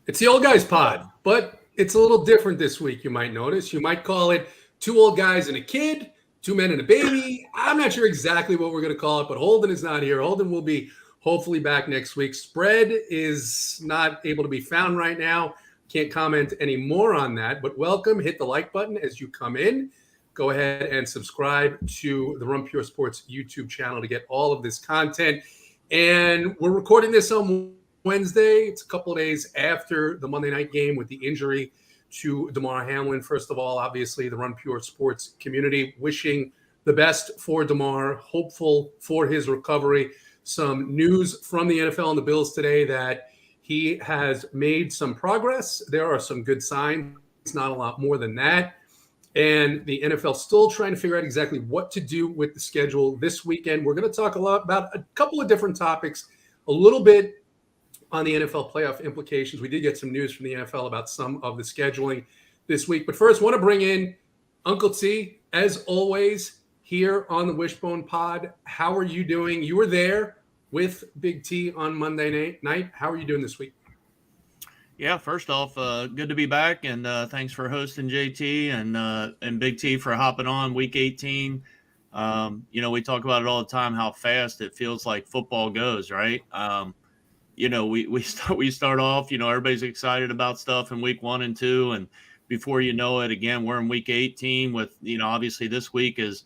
It's the Old Guys Pod, but it's a little different this week, you might notice. You might call it Two Old Guys and a Kid, Two Men and a Baby. I'm not sure exactly what we're going to call it, but Holden is not here. Holden will be hopefully back next week. Spread is not able to be found right now. Can't comment any more on that, but welcome. Hit the like button as you come in. Go ahead and subscribe to the Run Pure Sports YouTube channel to get all of this content. And we're recording this on Wednesday. It's a couple of days after the Monday night game with the injury to DeMar Hamlin. First of all, obviously, the Run Pure Sports community wishing the best for DeMar, hopeful for his recovery. Some news from the NFL and the Bills today that he has made some progress. There are some good signs, not a lot more than that. And the NFL still trying to figure out exactly what to do with the schedule this weekend. We're going to talk a lot about a couple of different topics, a little bit on the NFL playoff implications. We did get some news from the NFL about some of the scheduling this week. But first, I want to bring in Uncle T, as always, here on the Wishbone Pod. How are you doing? You were there with Big T on Monday night. How are you doing this week? Yeah, first off, good to be back, and thanks for hosting JT and Big T for hopping on Week 18. We talk about it all the time, how fast it feels like football goes, right? We start off, everybody's excited about stuff in week 1 and 2. And before you know it, again, we're in week 18 with, obviously this week is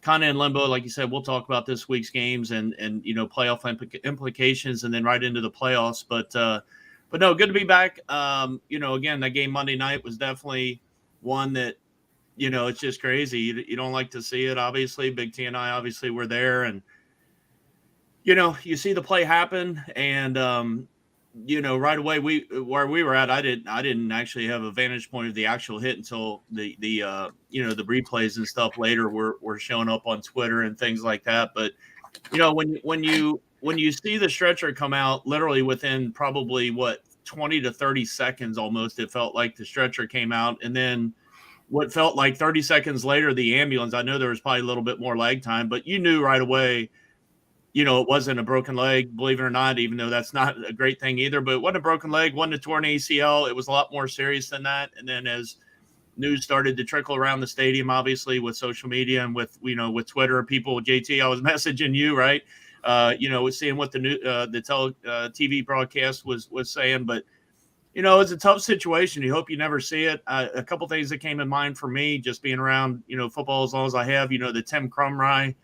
kind of in limbo. Like you said, we'll talk about this week's games and playoff implications and then right into the playoffs. But no, good to be back. Again, that game Monday night was definitely one that, it's just crazy. You don't like to see it, obviously. Big T and I obviously were there, and you see the play happen, and right away where we were at, I didn't actually have a vantage point of the actual hit until the replays and stuff later were showing up on Twitter and things like that. But when you see the stretcher come out, literally within probably 20 to 30 seconds, almost, it felt like the stretcher came out, and then what felt like 30 seconds later, the ambulance. I know there was probably a little bit more lag time, but you knew right away. It wasn't a broken leg, believe it or not, even though that's not a great thing either. But it wasn't a broken leg, wasn't a torn ACL. It was a lot more serious than that. And then as news started to trickle around the stadium, obviously with social media and with Twitter, people, JT, I was messaging you, right? Seeing what the TV broadcast was saying. But, it's a tough situation. You hope you never see it. A couple things that came in mind for me, just being around, football as long as I have, the Tim Crumry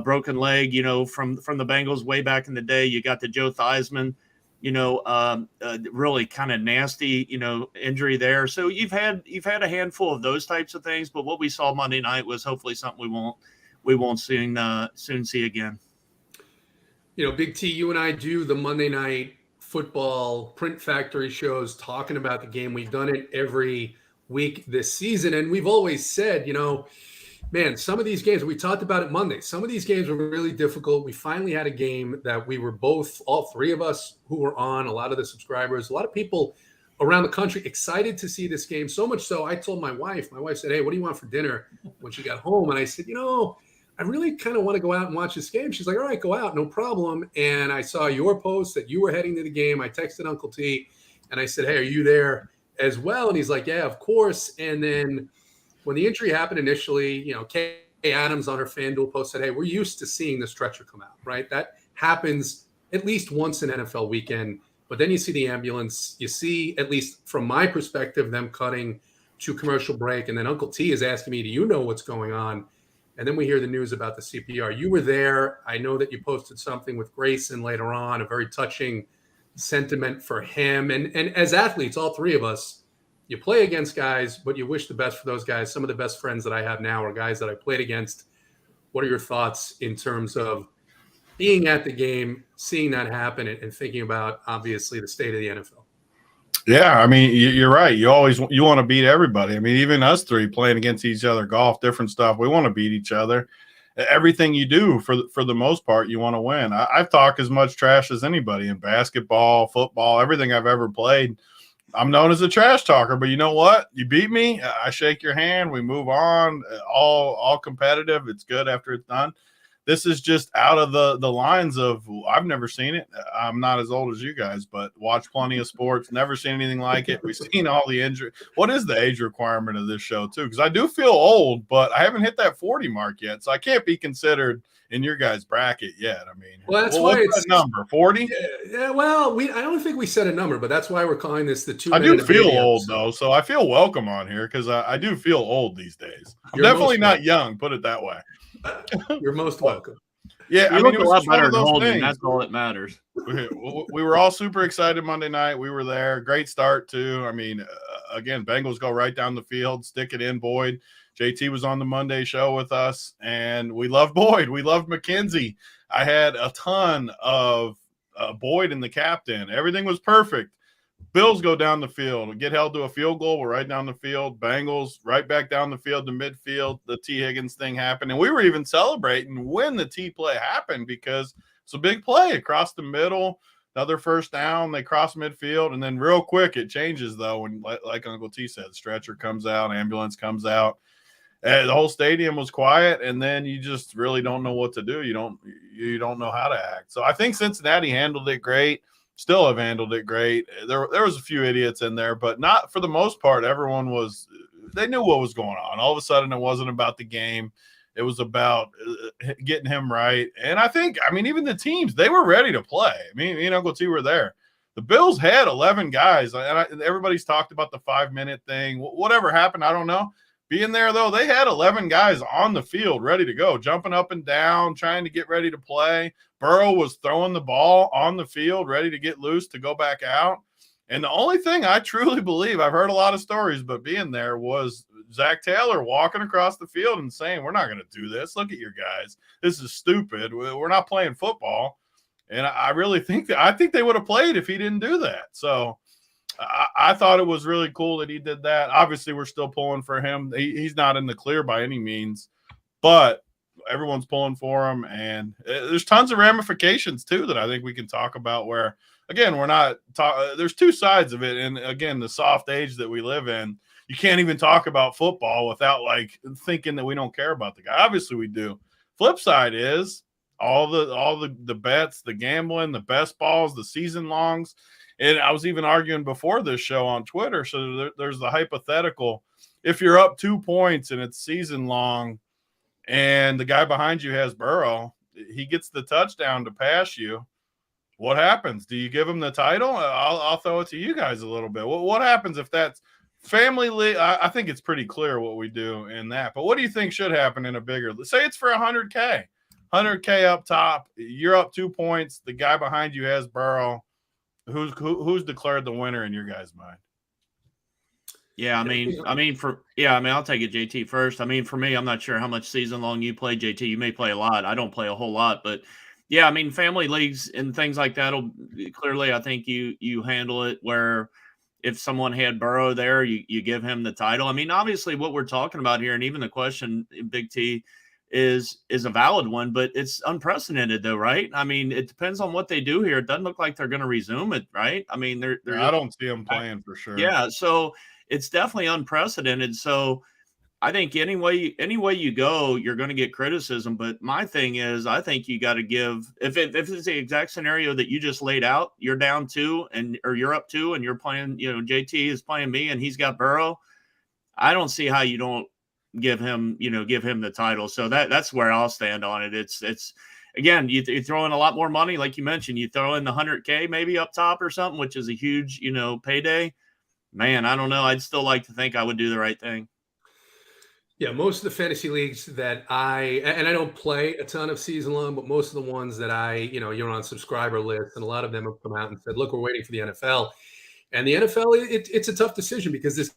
broken leg, from the Bengals way back in the day. You got the Joe Theismann, really kind of nasty, injury there. So you've had a handful of those types of things. But what we saw Monday night was hopefully something we won't soon see again. Big T, you and I do the Monday night football print factory shows talking about the game. We've done it every week this season, and we've always said, man, some of these games, we talked about it Monday, some of these games were really difficult. We finally had a game that we were both, all three of us who were on, a lot of the subscribers, a lot of people around the country excited to see this game. So much so, I told my wife said, hey, what do you want for dinner when she got home? And I said, I really kind of want to go out and watch this game. She's like, all right, go out, no problem. And I saw your post that you were heading to the game. I texted Uncle T and I said, hey, are you there as well? And he's like, yeah, of course. And then when the injury happened initially, Kay Adams on her FanDuel post said, hey, we're used to seeing the stretcher come out, right? That happens at least once an NFL weekend. But then you see the ambulance. You see, at least from my perspective, them cutting to commercial break. And then Uncle T is asking me, do you know what's going on? And then we hear the news about the CPR. You were there. I know that you posted something with Grayson later on, a very touching sentiment for him. And as athletes, all three of us, you play against guys, but you wish the best for those guys. Some of the best friends that I have now are guys that I played against. What are your thoughts in terms of being at the game, seeing that happen, and thinking about, obviously, the state of the NFL? Yeah, I mean, you're right. You want to beat everybody. I mean, even us three playing against each other, golf, different stuff. We want to beat each other. Everything you do, for the most part, you want to win. I've talked as much trash as anybody in basketball, football, everything I've ever played. I'm known as a trash talker, but you know what? You beat me, I shake your hand. We move on. All competitive. It's good after it's done. this is just out of the lines of, I've never seen it. I'm not as old as you guys, but watch plenty of sports, never seen anything like it. We've seen all the injury. What is the age requirement of this show too? Because I do feel old, but I haven't hit that 40 mark yet, so I can't be considered in your guys' bracket yet. I mean, well, that's why what's it's that number, 40? Yeah, well, I don't think we set a number, but that's why we're calling this the 2 I minute. do feel old though, so I feel welcome on here because I do feel old these days. I'm definitely not young, put it that way. You're most welcome. Yeah, you look a lot better than Holden. That's all that matters. We were all super excited Monday night. We were there. Great start too. I mean, again, Bengals go right down the field, stick it in. Boyd, JT was on the Monday show with us, and we loved Boyd. We loved McKenzie. I had a ton of Boyd in the captain. Everything was perfect. Bills go down the field, get held to a field goal. We're right down the field. Bengals right back down the field to midfield. The T. Higgins thing happened. And we were even celebrating when the T play happened because it's a big play across the middle. Another first down. They cross midfield. And then real quick, it changes, though. When, like Uncle T said, stretcher comes out, ambulance comes out. The whole stadium was quiet, and then you just really don't know what to do. You don't know how to act. So I think Cincinnati handled it great. Still have handled it great. There was a few idiots in there, but not for the most part. Everyone they knew what was going on. All of a sudden, it wasn't about the game. It was about getting him right. And I mean, even the teams, they were ready to play. I mean, me and Uncle T were there. The Bills had 11 guys, and everybody's talked about the 5-minute thing. Whatever happened, I don't know. Being there, though, they had 11 guys on the field ready to go, jumping up and down, trying to get ready to play. Burrow was throwing the ball on the field, ready to get loose to go back out. And the only thing I truly believe, I've heard a lot of stories, but being there was Zach Taylor walking across the field and saying, we're not going to do this. Look at your guys. This is stupid. We're not playing football. And I really think they would have played if he didn't do that. So I thought it was really cool that he did that. Obviously, we're still pulling for him. He's not in the clear by any means, but everyone's pulling for him. And there's tons of ramifications, too, that I think we can talk about where, again, we're not there's two sides of it. And, again, the soft age that we live in, you can't even talk about football without, like, thinking that we don't care about the guy. Obviously, we do. Flip side is all the bets, the gambling, the best balls, the season longs. And I was even arguing before this show on Twitter. So there's the hypothetical. If you're up 2 points and it's season long and the guy behind you has Burrow, he gets the touchdown to pass you. What happens? Do you give him the title? I'll throw it to you guys a little bit. What happens if that's family league? I think it's pretty clear what we do in that. But what do you think should happen in a bigger – say it's for 100K. 100K up top. You're up 2 points. The guy behind you has Burrow. Who's declared the winner in your guys' mind? Yeah, I'll take it, JT, first. I mean, for me, I'm not sure how much season long you play, JT. You may play a lot. I don't play a whole lot, but yeah, I mean, family leagues and things like that'll clearly, I think you handle it where if someone had Burrow there, you give him the title. I mean, obviously what we're talking about here, and even the question, Big T, is a valid one, but it's unprecedented though, right? I mean, it depends on what they do here. It doesn't look like they're going to resume it, right? I mean, I don't see them playing for sure. Yeah, so it's definitely unprecedented. So I think any way you go, you're going to get criticism. But my thing is, I think you got to give if it's the exact scenario that you just laid out, you're down 2 or you're up 2 and you're playing, JT is playing me and he's got Burrow. I don't see how you don't give him the title. So that's where I'll stand on it. It's again, you throw in a lot more money, like you mentioned. You throw in the 100K maybe up top or something, which is a huge payday. Man, I don't know. I'd still like to think I would do the right thing. Yeah, most of the fantasy leagues that I don't play a ton of season long, but most of the ones that you're on subscriber lists, and a lot of them have come out and said, look, we're waiting for the NFL. And the NFL, it's a tough decision because this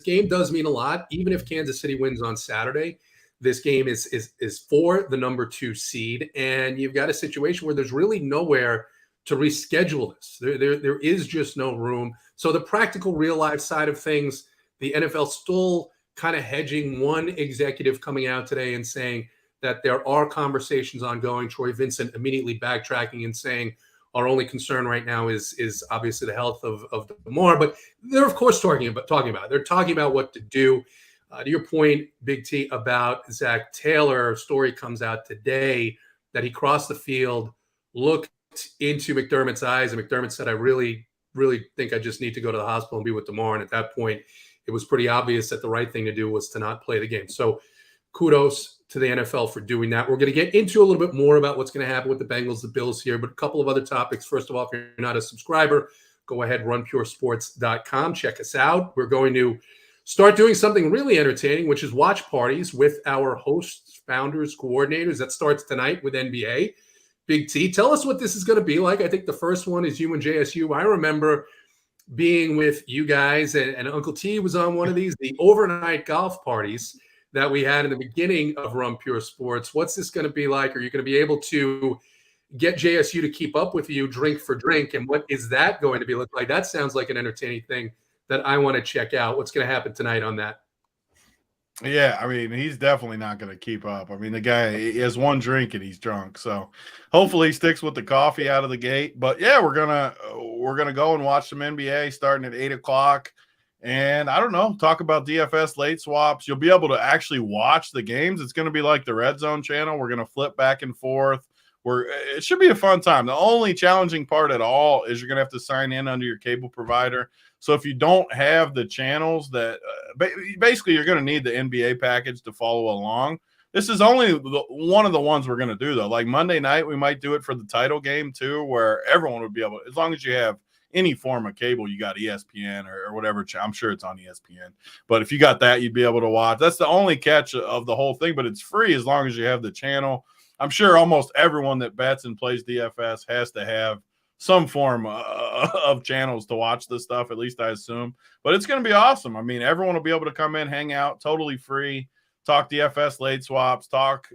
game does mean a lot. Even if Kansas City wins on Saturday, this game is for the number 2 seed. And you've got a situation where there's really nowhere to reschedule this. There is just no room. So the practical real life side of things, the NFL still kind of hedging. One executive coming out today and saying that there are conversations ongoing. Troy Vincent immediately backtracking and saying our only concern right now is obviously the health of Lamar. But they're, of course, talking about. They're talking about what to do. To your point, Big T, about Zach Taylor, a story comes out today that he crossed the field, looked into McDermott's eyes, and McDermott said, I really, really think I just need to go to the hospital and be with Damar. And at that point, it was pretty obvious that the right thing to do was to not play the game. So kudos to the NFL for doing that. We're going to get into a little bit more about what's going to happen with the Bengals, the Bills here, but a couple of other topics. First of all, if you're not a subscriber, go ahead, runpuresports.com. Check us out. We're going to start doing something really entertaining, which is watch parties with our hosts, founders, coordinators. That starts tonight with NBA. Big T, tell us what this is going to be like. I think the first one is you and JSU. I remember being with you guys, and Uncle T was on one of these, the overnight golf parties that we had in the beginning of Run Pure Sports. What's this going to be like? Are you going to be able to get JSU to keep up with you drink for drink? And what is that going to be look like? That sounds like an entertaining thing that I want to check out. What's going to happen tonight on that? Yeah, I mean, he's definitely not going to keep up. I mean, the guy, he has one drink and he's drunk. So hopefully he sticks with the coffee out of the gate. But yeah, we're gonna go and watch some NBA starting at 8:00. And I don't know, talk about DFS late swaps. You'll be able to actually watch the games. It's going to be like the Red Zone channel. We're going to flip back and forth. It should be a fun time. The only challenging part at all is you're going to have to sign in under your cable provider. So if you don't have the channels that basically you're going to need the NBA package to follow along. This is only one of the ones we're going to do, though. Like Monday night, we might do it for the title game, too, where everyone would be able – as long as you have any form of cable, you got ESPN or whatever. I'm sure it's on ESPN. But if you got that, you'd be able to watch. That's the only catch of the whole thing, but it's free as long as you have the channel. I'm sure almost everyone that bets and plays DFS has to have some form of channels to watch this stuff, at least I assume. But it's going to be awesome. I mean, everyone will be able to come in, hang out, totally free, talk DFS late swaps, talk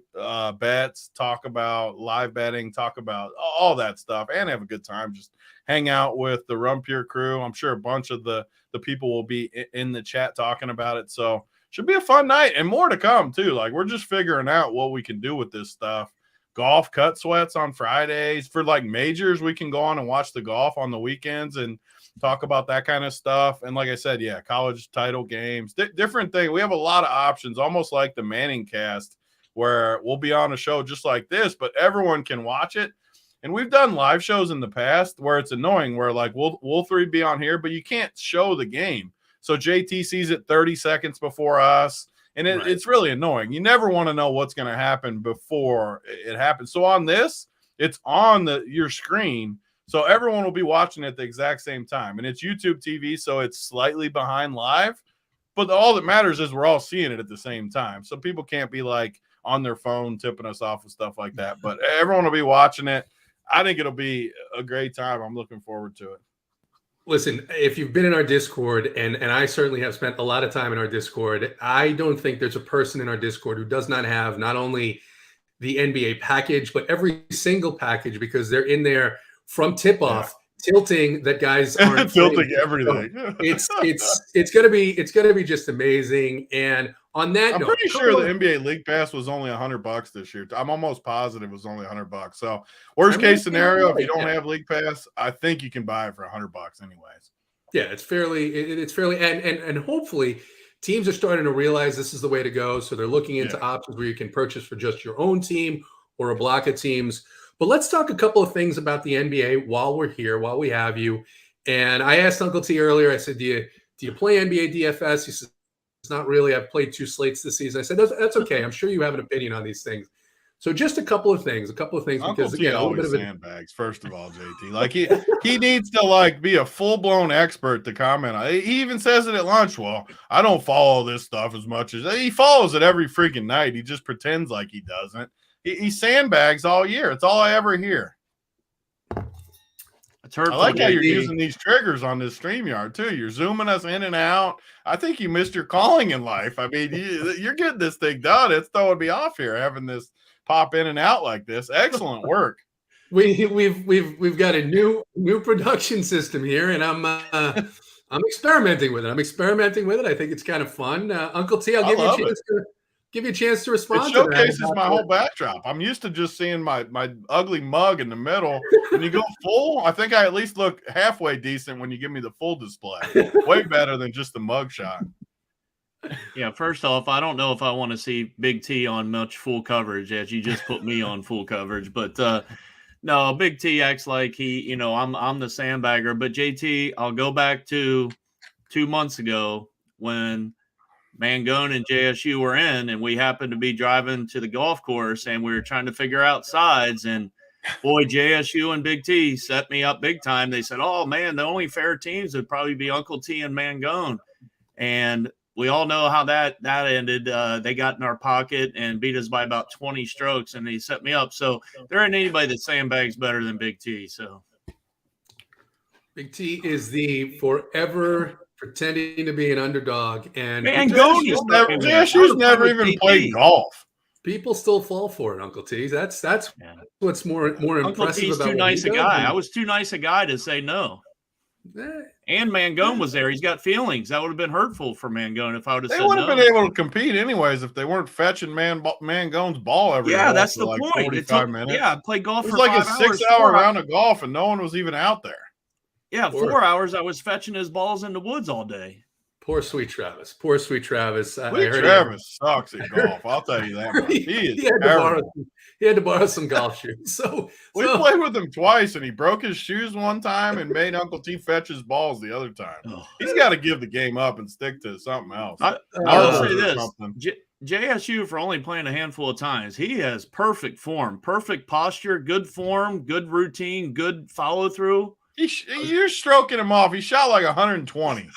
bets, talk about live betting, talk about all that stuff, and have a good time. Just hang out with the Run Pure crew. I'm sure a bunch of the people will be in the chat talking about it. So should be a fun night and more to come, too. Like, we're just figuring out what we can do with this stuff. Golf cut sweats on Fridays. For, like, majors, we can go on and watch the golf on the weekends and talk about that kind of stuff. And like I said, yeah, college title games, different thing. We have a lot of options, almost like the Manning cast, where we'll be on a show just like this, but everyone can watch it. And we've done live shows in the past where it's annoying, where like we'll three be on here, but you can't show the game. So JT sees it 30 seconds before us, and it's really annoying. You never want to know what's going to happen before it happens. So on this, it's on your screen, so everyone will be watching at the exact same time. And it's YouTube TV, so it's slightly behind live. But all that matters is we're all seeing it at the same time. So people can't be like on their phone tipping us off with stuff like that. But everyone will be watching it. I think it'll be a great time. I'm looking forward to it. Listen, if you've been in our Discord, and I certainly have spent a lot of time in our Discord, I don't think there's a person in our Discord who does not have not only the NBA package, but every single package, because they're in there from tip-off, tilting that guys aren't tilting everything. So it's gonna be just amazing. And on that I'm note, pretty sure the NBA League Pass was only $100 this year. I'm almost positive it was only $100. So worst case scenario, if you don't have League Pass, I think you can buy it for $100 anyways. Yeah, it's fairly and hopefully teams are starting to realize this is the way to go. So they're looking into options where you can purchase for just your own team or a block of teams. But let's talk a couple of things about the NBA while we're here, while we have you. And I asked Uncle T earlier, I said, do you play NBA DFS? He said, it's not really. I've played 2 slates this season. I said, that's okay. I'm sure you have an opinion on these things. So just a couple of things Uncle because T again, a little always bit of sandbags. First of all, JT, like he needs to like be a full-blown expert to comment on. He even says it at lunch. Well, I don't follow this stuff as much as he follows it every freaking night. He just pretends like he doesn't. He sandbags all year. It's all I ever hear. I like how you're using these triggers on this StreamYard too. You're zooming us in and out. I think you missed your calling in life. I mean, you're getting this thing done. It's throwing me off here having this pop in and out like this. Excellent work. We've got a new production system here, and I'm experimenting with it. I think it's kind of fun. Uncle T, I'll give you a chance to respond. It showcases my whole backdrop. I'm used to just seeing my ugly mug in the middle. When you go full, I think I at least look halfway decent when you give me the full display. Way better than just the mug shot. Yeah, first off, I don't know if I want to see Big T on much full coverage as you just put me on full coverage, but no, Big T acts like I'm the sandbagger. But JT, I'll go back to 2 months ago when Mangone and JSU were in, and we happened to be driving to the golf course, and we were trying to figure out sides. And boy, JSU and Big T set me up big time. They said, "Oh man, the only fair teams would probably be Uncle T and Mangone," and we all know how that ended. They got in our pocket and beat us by about 20 strokes, and they set me up. So there ain't anybody that sandbags better than Big T. So Big T is the forever pretending to be an underdog, and JSU's never even played golf. People still fall for it, Uncle T. That's what's more Uncle impressive T's about too nice a guy. I was too nice a guy to say no. And Mangone was there. He's got feelings. That would have been hurtful for Mangone if I would have said no. They would have been able to compete anyways if they weren't fetching Mangone's ball every day. Yeah, that's the like point. 45 minutes. Yeah, I played golf it was for like 5 a hours. 6-hour round of golf, and no one was even out there. Yeah, 4 hours I was fetching his balls in the woods all day. Poor sweet Travis. Poor sweet Travis. Travis sucks at golf. I'll tell you that much. He had to borrow some golf shoes. So we played with him twice, and he broke his shoes one time and made Uncle T fetch his balls the other time. He's got to give the game up and stick to something else. I will say this. JSU, for only playing a handful of times, he has perfect form, perfect posture, good form, good routine, good follow-through. You're stroking him off. He shot like 120.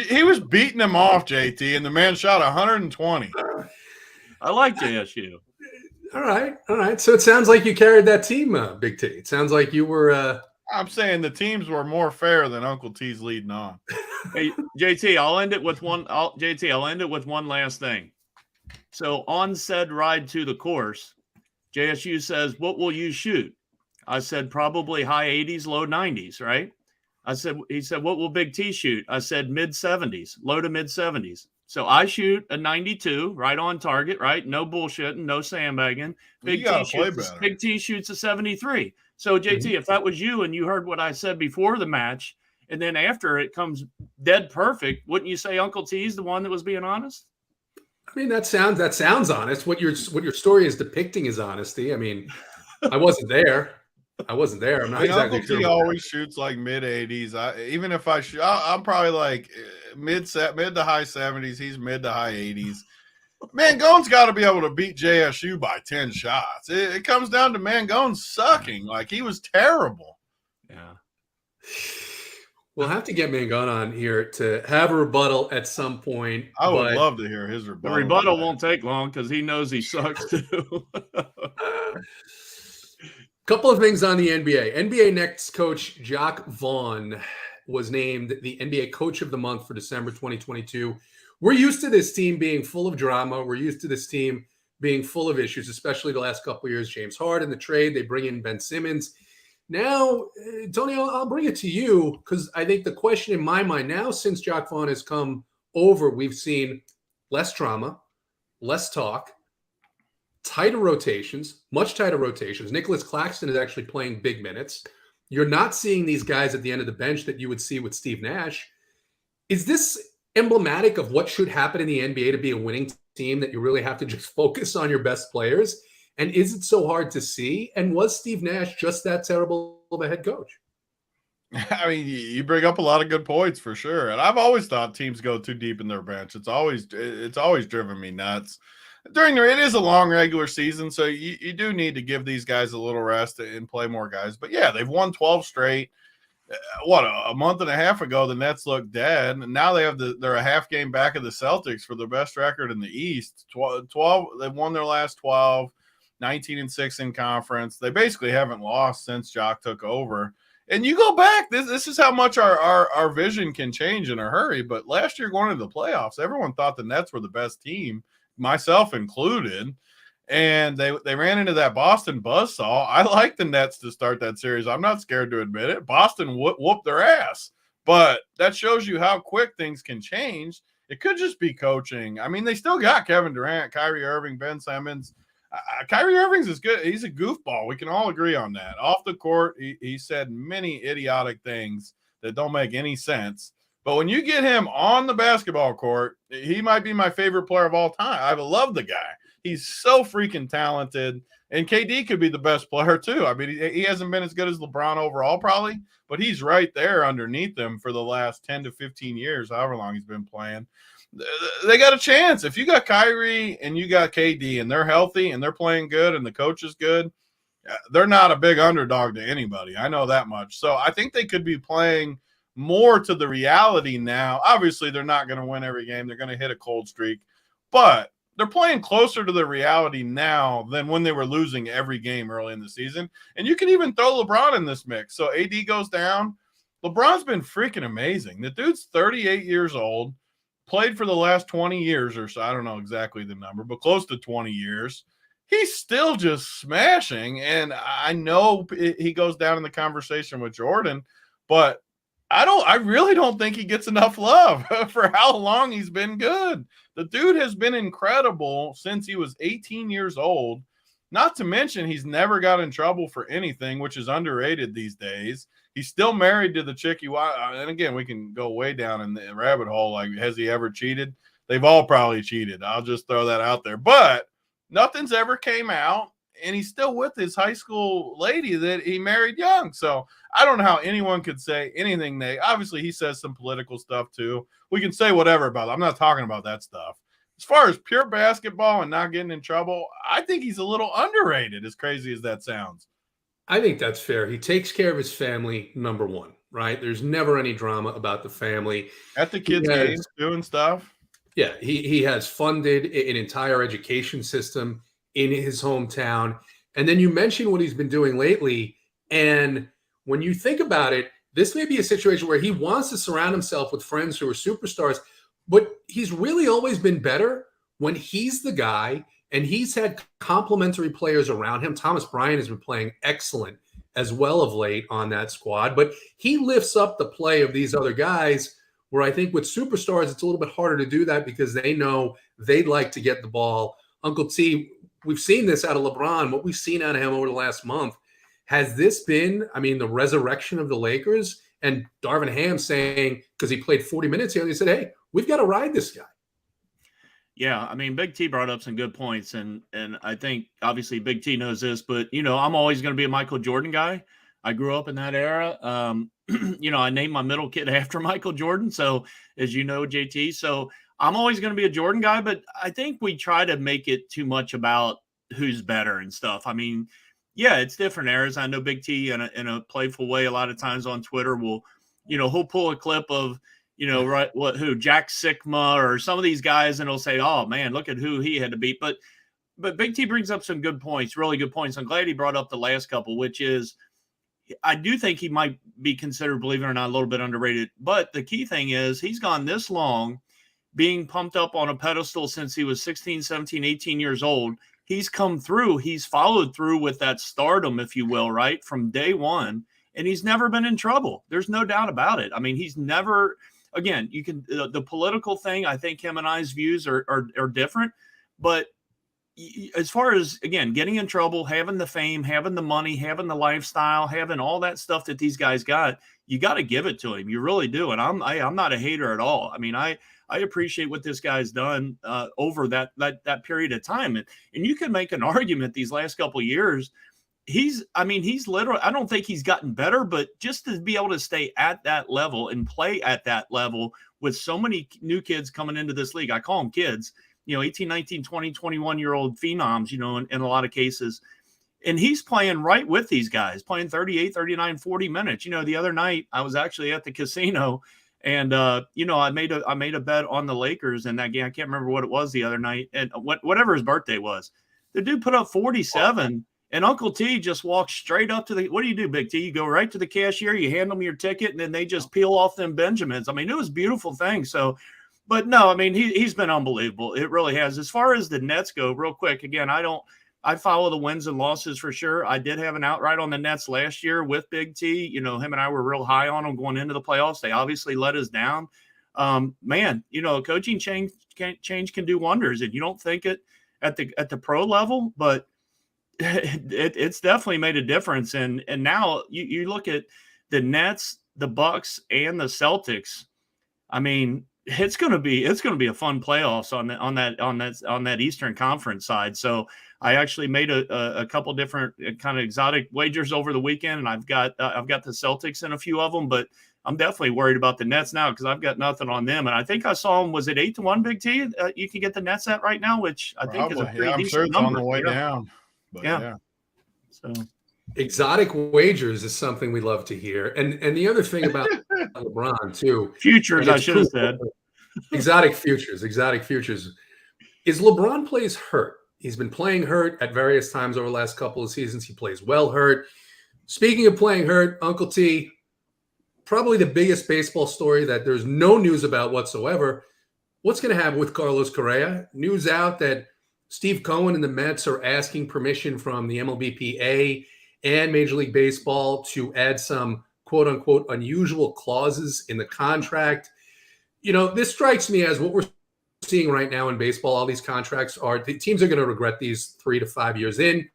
He was beating him off, JT, and the man shot 120. I like JSU. All right. So it sounds like you carried that team, Big T. It sounds like you were. I'm saying the teams were more fair than Uncle T's leading on. Hey, JT, I'll end it with one. I'll end it with one last thing. So on said ride to the course, JSU says, "What will you shoot?" I said, "Probably high 80s, low 90s." Right? He said, "What will Big T shoot?" I said, mid 70s, low to mid 70s. So I shoot a 92, right on target, right? No bullshitting, no sandbagging. Big T shoots a 73. So JT, if that was you and you heard what I said before the match, and then after it comes dead perfect, wouldn't you say Uncle T's the one that was being honest? I mean, that sounds honest. What your story is depicting is honesty. I mean, I wasn't there. I'm not exactly sure. He always shoots like mid 80s. Even if I shoot, I'm probably like mid to high 70s. He's mid to high 80s. Mangone's got to be able to beat JSU by 10 shots. It comes down to Mangone sucking. Like, he was terrible. Yeah. We'll have to get Mangone on here to have a rebuttal at some point. I would love to hear his rebuttal. The rebuttal won't take long because he knows he sucks too. Couple of things on the NBA. NBA Next coach Jacques Vaughn was named the NBA Coach of the Month for December 2022. We're used to this team being full of drama. We're used to this team being full of issues, especially the last couple of years. James Harden, the trade, they bring in Ben Simmons. Now, Tony, I'll bring it to you because I think the question in my mind now, since Jacques Vaughn has come over, we've seen less drama, less talk, tighter rotations, much tighter rotations. Nicholas Claxton is actually playing big minutes. You're not seeing these guys at the end of the bench that you would see with Steve Nash. Is this emblematic of what should happen in the NBA to be a winning team, that you really have to just focus on your best players? And is it so hard to see? And was Steve Nash just that terrible of a head coach? I mean, you bring up a lot of good points for sure. And I've always thought teams go too deep in their bench. It's always driven me nuts. It is a long regular season, so you do need to give these guys a little rest and play more guys. But yeah, they've won 12 straight. A month and a half ago, the Nets looked dead, and now they're a half game back of the Celtics for the best record in the East. 12, they've won their last 12, 19-6 in conference. They basically haven't lost since Jock took over. And you go back, this is how much our vision can change in a hurry. But last year going into the playoffs, everyone thought the Nets were the best team, myself included, and they ran into that Boston buzzsaw. I like the Nets to start that series. I'm not scared to admit it. Boston whooped their ass, but that shows you how quick things can change. It could just be coaching. I mean, they still got Kevin Durant, Kyrie Irving, Ben Simmons. Kyrie Irving's is good. He's a goofball. We can all agree on that. Off the court, he said many idiotic things that don't make any sense. But when you get him on the basketball court, he might be my favorite player of all time. I love the guy. He's so freaking talented. And KD could be the best player too. I mean, he hasn't been as good as LeBron overall probably, but he's right there underneath them for the last 10 to 15 years, however long he's been playing. They got a chance. If you got Kyrie and you got KD and they're healthy and they're playing good and the coach is good, they're not a big underdog to anybody. I know that much. So I think they could be playing more to the reality now. Obviously, they're not going to win every game. They're going to hit a cold streak, but they're playing closer to the reality now than when they were losing every game early in the season. And you can even throw LeBron in this mix. So AD goes down. LeBron's been freaking amazing. The dude's 38 years old, played for the last 20 years or so. I don't know exactly the number, but close to 20 years. He's still just smashing. And I know he goes down in the conversation with Jordan, but I really don't think he gets enough love for how long he's been good. The dude has been incredible since he was 18 years old. Not to mention he's never got in trouble for anything, which is underrated these days. He's still married to the chick he was. And again, we can go way down in the rabbit hole. Like, has he ever cheated? They've all probably cheated. I'll just throw that out there. But nothing's ever came out. And he's still with his high school lady that he married young. So I don't know how anyone could say anything. Obviously, he says some political stuff too. We can say whatever about it. I'm not talking about that stuff. As far as pure basketball and not getting in trouble, I think he's a little underrated, as crazy as that sounds. I think that's fair. He takes care of his family, number one, right? There's never any drama about the family. At the kids' games, doing stuff. Yeah, he has funded an entire education system in his hometown. And then you mentioned what he's been doing lately. And when you think about it, this may be a situation where he wants to surround himself with friends who are superstars, but he's really always been better when he's the guy and he's had complementary players around him. Thomas Bryant has been playing excellent as well of late on that squad, but he lifts up the play of these other guys where I think with superstars, it's a little bit harder to do that because they know they'd like to get the ball. Uncle T, we've seen this out of LeBron, what we've seen out of him over the last month. Has this been, the resurrection of the Lakers? And Darvin Ham saying, because he played 40 minutes here, he said, hey, we've got to ride this guy. Yeah, Big T brought up some good points, and I think obviously Big T knows this, but I'm always going to be a Michael Jordan guy. I grew up in that era. I named my middle kid after Michael Jordan, so as you know, JT, so I'm always going to be a Jordan guy, but I think we try to make it too much about who's better and stuff. Yeah, it's different eras. I know Big T in a playful way a lot of times on Twitter will, he'll pull a clip of, Jack Sikma or some of these guys, and he'll say, oh man, look at who he had to beat. But Big T brings up some good points, really good points. I'm glad he brought up the last couple, which is I do think he might be considered, believe it or not, a little bit underrated. But the key thing is he's gone this long being pumped up on a pedestal since he was 16, 17, 18 years old. He's come through. He's followed through with that stardom, if you will, right, from day one. And he's never been in trouble. There's no doubt about it. He's never – again, you can the political thing, I think him and I's views are different. But as far as, again, getting in trouble, having the fame, having the money, having the lifestyle, having all that stuff that these guys got, you got to give it to him. You really do. And I'm not a hater at all. I appreciate what this guy's done over that period of time. And you can make an argument these last couple of years. He's literally, I don't think he's gotten better, but just to be able to stay at that level and play at that level with so many new kids coming into this league, I call them kids, 18, 19, 20, 21-year-old phenoms, in a lot of cases. And he's playing right with these guys, playing 38, 39, 40 minutes. The other night I was actually at the casino and, I made a bet on the Lakers in that game. I can't remember what it was the other night. And whatever his birthday was, the dude put up 47 and Uncle T just walked straight up to what do you do, Big T? You go right to the cashier, you hand them your ticket, and then they just peel off them Benjamins. It was a beautiful thing. So, but no, he's been unbelievable. It really has. As far as the Nets go, real quick, again, I follow the wins and losses for sure. I did have an outright on the Nets last year with Big T. Him and I were real high on them going into the playoffs. They obviously let us down. Coaching change can do wonders, and you don't think it at the pro level, but it's definitely made a difference. And now you look at the Nets, the Bucks, and the Celtics. I mean, it's going to be a fun playoffs on that Eastern Conference side. So I actually made a couple different kind of exotic wagers over the weekend, and I've got the Celtics in a few of them, but I'm definitely worried about the Nets now because I've got nothing on them. And I think I saw them. Was it 8-1, Big T? You can get the Nets at right now, which I think is a pretty I'm decent sure it's number. on the way down. But yeah. So exotic wagers is something we love to hear. And the other thing about LeBron too, futures, I should have said. Exotic futures. Is LeBron plays hurt. He's been playing hurt at various times over the last couple of seasons. He plays well hurt. Speaking of playing hurt, Uncle T, probably the biggest baseball story that there's no news about whatsoever. What's going to happen with Carlos Correa? News out that Steve Cohen and the Mets are asking permission from the MLBPA and Major League Baseball to add some quote unquote unusual clauses in the contract. This strikes me as what we're seeing right now in baseball. All these contracts the teams are going to regret these 3 to 5 years in.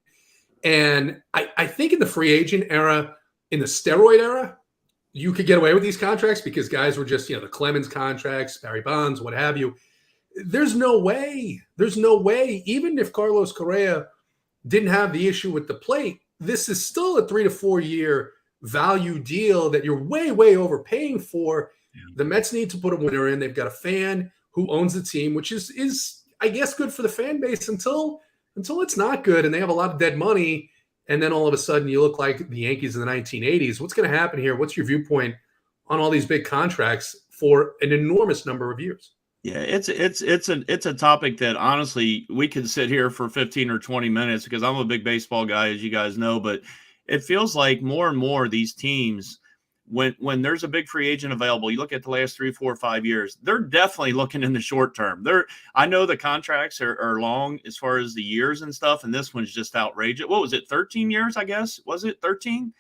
And I think in the free agent era, in the steroid era, you could get away with these contracts because guys were just, the Clemens contracts, Barry Bonds, what have you. There's no way, even if Carlos Correa didn't have the issue with the plate, this is still a 3 to 4 year value deal that you're way, way overpaying for. Yeah. The Mets need to put a winner in. They've got a fan who owns the team, which is I guess, good for the fan base until it's not good and they have a lot of dead money. And then all of a sudden you look like the Yankees in the 1980s. What's going to happen here? What's your viewpoint on all these big contracts for an enormous number of years? Yeah, it's a topic that honestly we could sit here for 15 or 20 minutes because I'm a big baseball guy, as you guys know, but it feels like more and more these teams, when there's a big free agent available, you look at the last 3, 4, 5 years, they're definitely looking in the short term. I know the contracts are long as far as the years and stuff, and this one's just outrageous. What was it, 13 years, I guess? Was it 13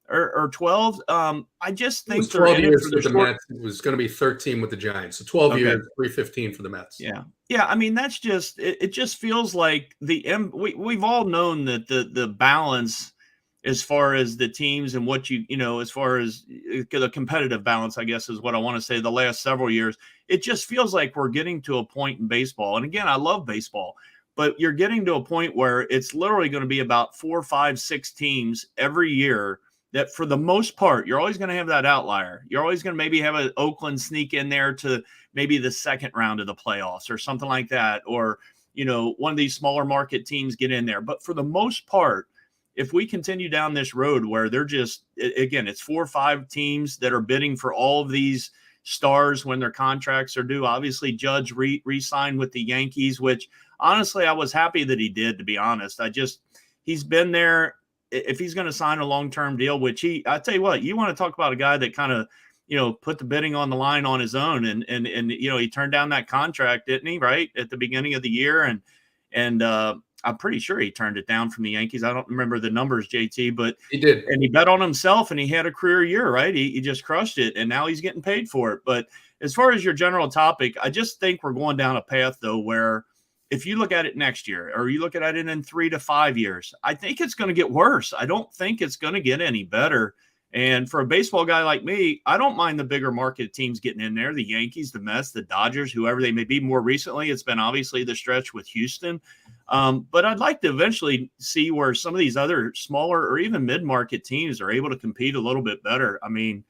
or 12? I just think 12 years for the Mets. It was going to be 13 with the Giants. So 12 years, 315 for the Mets. Yeah. Yeah, I mean, that's just it just feels like we've all known that the balance as far as the teams and what as far as the competitive balance, I guess is what I want to say, the last several years, it just feels like we're getting to a point in baseball. And again, I love baseball, but you're getting to a point where it's literally going to be about 4, 5, 6 teams every year that for the most part, you're always going to have that outlier. You're always going to maybe have an Oakland sneak in there to maybe the second round of the playoffs or something like that. Or, one of these smaller market teams get in there. But for the most part, if we continue down this road where they're just, again, it's 4 or 5 teams that are bidding for all of these stars when their contracts are due. Obviously, Judge re-signed with the Yankees, which honestly, I was happy that he did, to be honest. He's been there. If he's going to sign a long-term deal, which I tell you what, you want to talk about a guy that kind of, put the bidding on the line on his own and he turned down that contract, didn't he? Right at the beginning of the year. And I'm pretty sure he turned it down from the Yankees. I don't remember the numbers, JT, but he did. And he bet on himself and he had a career year, right? He just crushed it. And now he's getting paid for it. But as far as your general topic, I just think we're going down a path though, where if you look at it next year or you look at it in 3 to 5 years, I think it's going to get worse. I don't think it's going to get any better. And for a baseball guy like me, I don't mind the bigger market teams getting in there, the Yankees, the Mets, the Dodgers, whoever they may be. More recently, it's been obviously the stretch with Houston. But I'd like to eventually see where some of these other smaller or even mid-market teams are able to compete a little bit better. I mean,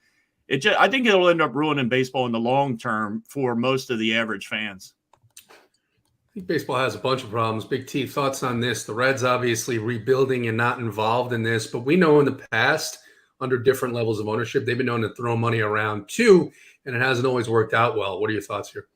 I think it'll end up ruining baseball in the long term for most of the average fans. I think baseball has a bunch of problems. Big T, thoughts on this? The Reds obviously rebuilding and not involved in this, but we know in the past, under different levels of ownership, they've been known to throw money around too, and it hasn't always worked out well. What are your thoughts here?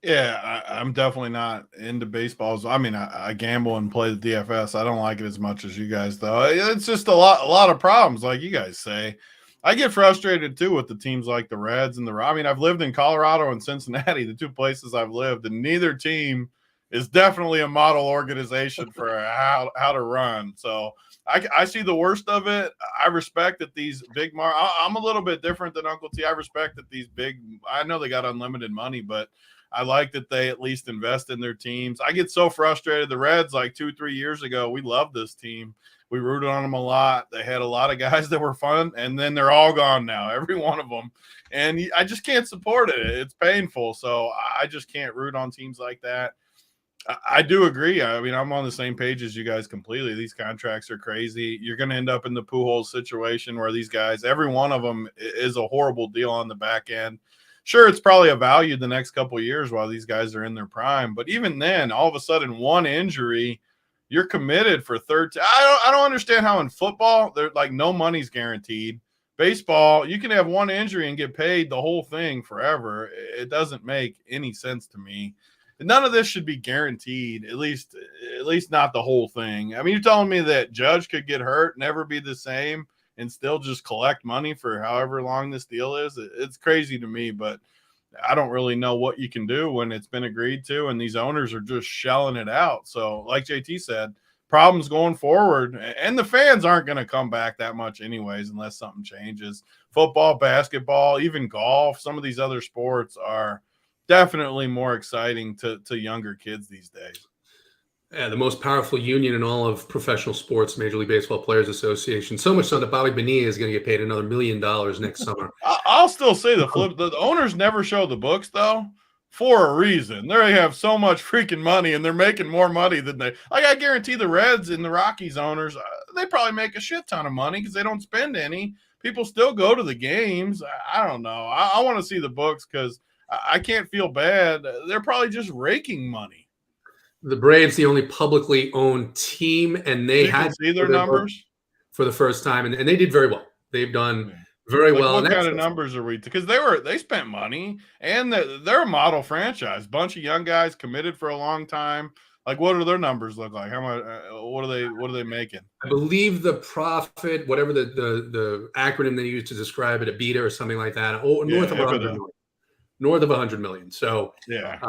Yeah, I'm definitely not into baseballs. I mean, I gamble and play the DFS. I don't like it as much as you guys, though. It's just a lot of problems, like you guys say. I get frustrated too with the teams like the Reds and I mean, I've lived in Colorado and Cincinnati, the 2 places I've lived, and neither team is definitely a model organization for how to run. So I see the worst of it. I respect that these big I'm a little bit different than Uncle T. I respect that these I know they got unlimited money, but I like that they at least invest in their teams. I get so frustrated. The Reds, like 2-3 years ago, we loved this team. We rooted on them a lot. They had a lot of guys that were fun, and then they're all gone now, every one of them. And I just can't support it. It's painful. So I just can't root on teams like that. I do agree. I mean, I'm on the same page as you guys completely. These contracts are crazy. You're going to end up in the Pujols situation where these guys, every one of them is a horrible deal on the back end. Sure, it's probably a value the next couple of years while these guys are in their prime. But even then, all of a sudden, one injury, you're committed for I don't understand how in football, they're like no money's guaranteed. Baseball, you can have one injury and get paid the whole thing forever. It doesn't make any sense to me. None of this should be guaranteed, at least not the whole thing. I mean, you're telling me that Judge could get hurt, never be the same, and still just collect money for however long this deal is? It's crazy to me, but I don't really know what you can do when it's been agreed to, and these owners are just shelling it out. So, like JT said, problems going forward, and the fans aren't going to come back that much anyways unless something changes. Football, basketball, even golf, some of these other sports are definitely more exciting to younger kids these days. Yeah, the most powerful union in all of professional sports, Major League Baseball Players Association. So much so that Bobby Bonilla is going to get paid another $1 million next summer. I'll still say the flip. The owners never show the books, though, for a reason. They have so much freaking money, and they're making more money than they – like, I guarantee the Reds and the Rockies owners, they probably make a shit ton of money because they don't spend any. People still go to the games. I don't know. I want to see the books because I can't feel bad. They're probably just raking money. The Braves, the only publicly owned team, and they had see their numbers for the first time, and they did very well. They've done very well. What kind of numbers are we? Because they spent money, and they're a model franchise. Bunch of young guys committed for a long time. Like, what do their numbers look like? How much? What are they making? I believe the profit, whatever the acronym they use to describe it, EBITDA or something like that, north of 100 million. North of 100 million. So yeah,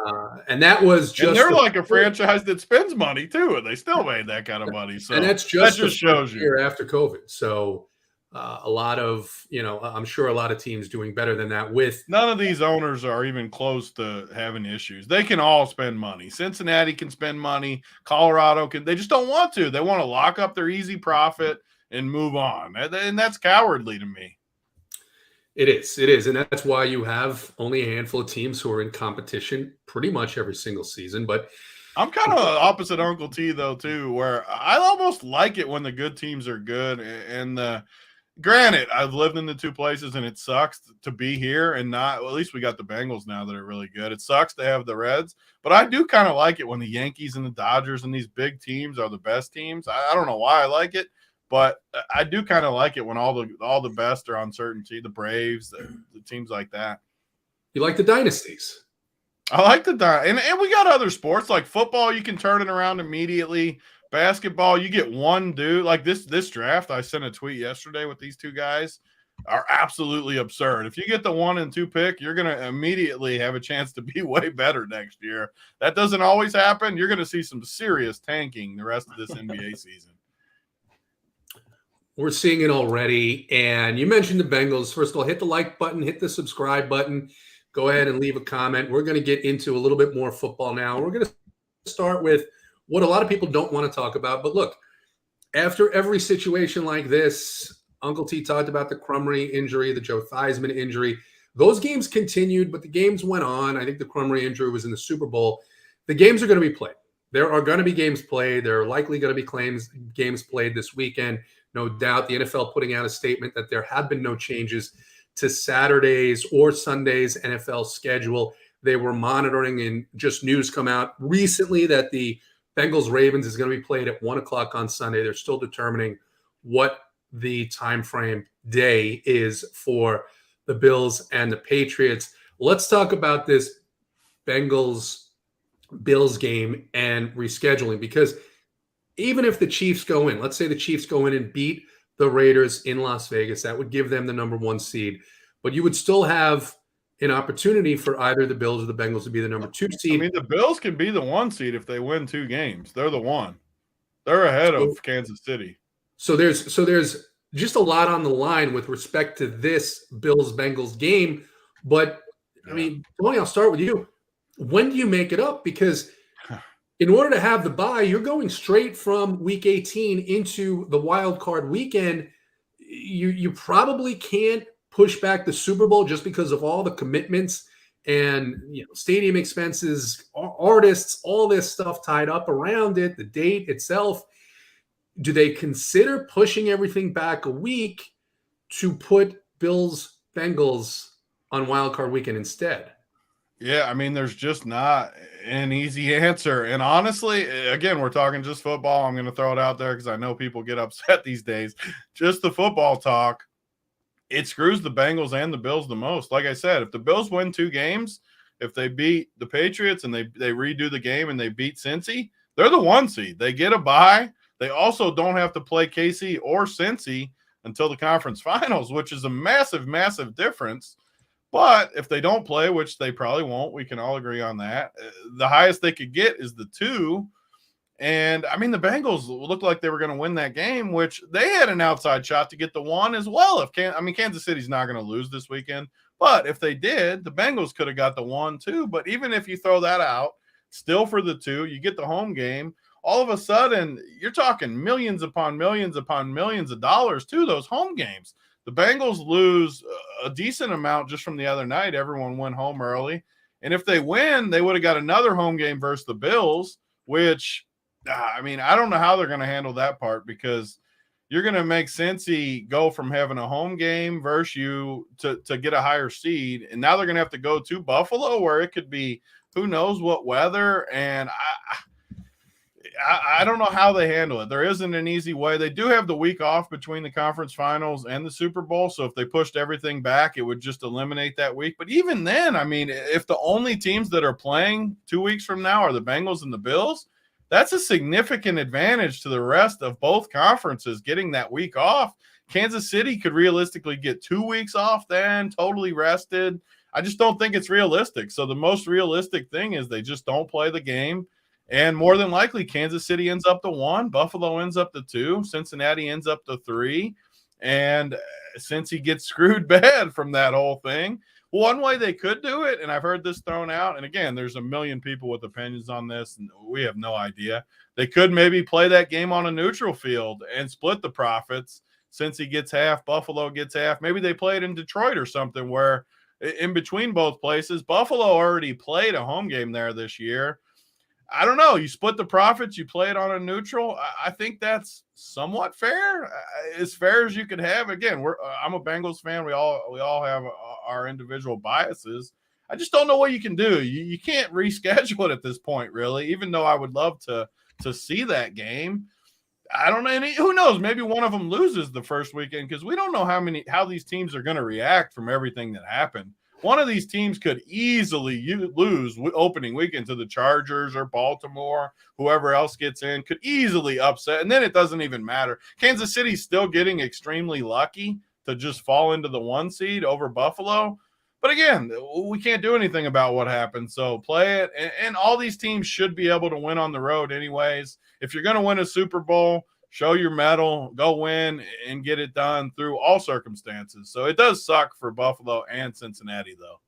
and that was just. And they're like a franchise that spends money too, and they still made that kind of money. So and that just shows you after COVID. So a lot of I'm sure a lot of teams doing better than that. With none of these owners are even close to having issues. They can all spend money. Cincinnati can spend money. Colorado can. They just don't want to. They want to lock up their easy profit and move on, and that's cowardly to me. It is. And that's why you have only a handful of teams who are in competition pretty much every single season. But I'm kind of opposite Uncle T, though, too, where I almost like it when the good teams are good. And granted, I've lived in the two places, and it sucks to be here and not – well, at least we got the Bengals now that are really good. It sucks to have the Reds. But I do kind of like it when the Yankees and the Dodgers and these big teams are the best teams. I don't know why I like it. But I do kind of like it when all the best are on certain teams, the Braves, the teams like that. You like the dynasties. I like and we got other sports like football. You can turn it around immediately. Basketball, you get one dude like this draft. I sent a tweet yesterday with these two guys are absolutely absurd. If you get the 1 and 2 pick, you're going to immediately have a chance to be way better next year. That doesn't always happen. You're going to see some serious tanking the rest of this NBA season. We're seeing it already. And you mentioned the Bengals. First of all, hit the like button, hit the subscribe button. Go ahead and leave a comment. We're going to get into a little bit more football now. We're going to start with what a lot of people don't want to talk about. But look, after every situation like this, Uncle T talked about the Crumry injury, the Joe Theismann injury. Those games continued, but the games went on. I think the Crumry injury was in the Super Bowl. The games are going to be played. There are going to be games played. There are likely going to be games played this weekend. No doubt. The NFL putting out a statement that there have been no changes to Saturdays or Sundays NFL schedule. They were monitoring, and just news come out recently that the Bengals-Ravens is going to be played at 1 o'clock on Sunday. They're still determining what the time frame day is for the Bills and the Patriots. Let's talk about this Bengals-Bills game and rescheduling, because even if the Chiefs go in, let's say the Chiefs go in and beat the Raiders in Las Vegas, that would give them the number 1 seed. But you would still have an opportunity for either the Bills or the Bengals to be the number 2 seed. I mean, the Bills can be the 1 seed if they win 2 games. They're the 1. They're ahead of Kansas City. So there's just a lot on the line with respect to this Bills-Bengals game. But, I mean, Tony, I'll start with you. When do you make it up? Because in order to have the bye, you're going straight from week 18 into the wild card weekend. You probably can't push back the Super Bowl just because of all the commitments and stadium expenses, artists, all this stuff tied up around it, the date itself. Do they consider pushing everything back a week to put Bills Bengals on wild card weekend instead? Yeah, I mean, there's just not an easy answer. And honestly, again, we're talking just football. I'm going to throw it out there because I know people get upset these days. Just the football talk, it screws the Bengals and the Bills the most. Like I said, if the Bills win 2 games, if they beat the Patriots and they redo the game and they beat Cincy, they're the 1 seed. They get a bye. They also don't have to play KC or Cincy until the conference finals, which is a massive, massive difference. But if they don't play, which they probably won't, we can all agree on that. The highest they could get is the 2. And, I mean, the Bengals looked like they were going to win that game, which they had an outside shot to get the 1 as well. Kansas City's not going to lose this weekend. But if they did, the Bengals could have got the 1 too. But even if you throw that out, still for the 2, you get the home game. All of a sudden, you're talking millions upon millions upon millions of dollars to those home games. The Bengals lose a decent amount just from the other night. Everyone went home early. And if they win, they would have got another home game versus the Bills, which, I mean, I don't know how they're going to handle that part because you're going to make Cincy go from having a home game versus you to get a higher seed. And now they're going to have to go to Buffalo where it could be who knows what weather. And I don't know how they handle it. There isn't an easy way. They do have the week off between the conference finals and the Super Bowl. So if they pushed everything back, it would just eliminate that week. But even then, I mean, if the only teams that are playing 2 weeks from now are the Bengals and the Bills, that's a significant advantage to the rest of both conferences getting that week off. Kansas City could realistically get 2 weeks off then, totally rested. I just don't think it's realistic. So the most realistic thing is they just don't play the game. And more than likely, Kansas City ends up to 1, Buffalo ends up to 2, Cincinnati ends up to 3. And since he gets screwed bad from that whole thing, one way they could do it, and I've heard this thrown out, and again, there's a million people with opinions on this, and we have no idea. They could maybe play that game on a neutral field and split the profits. Since he gets half, Buffalo gets half. Maybe they play it in Detroit or something where in between both places, Buffalo already played a home game there this year. I don't know. You split the profits. You play it on a neutral. I think that's somewhat fair, as fair as you could have. Again, I'm a Bengals fan. We all have our individual biases. I just don't know what you can do. You can't reschedule it at this point, really. Even though I would love to see that game. I don't know. Who knows? Maybe one of them loses the first weekend because we don't know how these teams are going to react from everything that happened. One of these teams could easily lose opening weekend to the Chargers or Baltimore. Whoever else gets in could easily upset, and then it doesn't even matter. Kansas City's still getting extremely lucky to just fall into the 1 seed over Buffalo. But again, we can't do anything about what happened, so play it. And all these teams should be able to win on the road anyways. If you're going to win a Super Bowl, show your mettle, go win, and get it done through all circumstances. So it does suck for Buffalo and Cincinnati, though.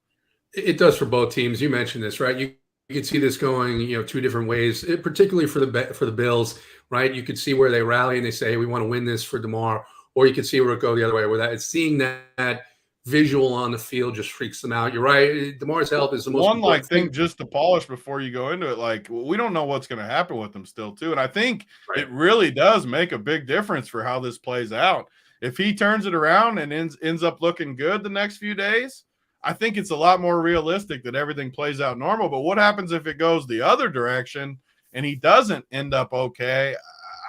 It does for both teams. You mentioned this, right? You could see this going, 2 different ways, particularly for the Bills, right? You could see where they rally and they say, hey, we want to win this for DeMar, or you could see where it go the other way, where seeing that visual on the field just freaks them out. You're right. DeMar's health is the most important thing just to polish before you go into it. Like, we don't know what's going to happen with him still, too. And I think it really does make a big difference for how this plays out. If he turns it around and ends up looking good the next few days, I think it's a lot more realistic that everything plays out normal. But what happens if it goes the other direction and he doesn't end up okay?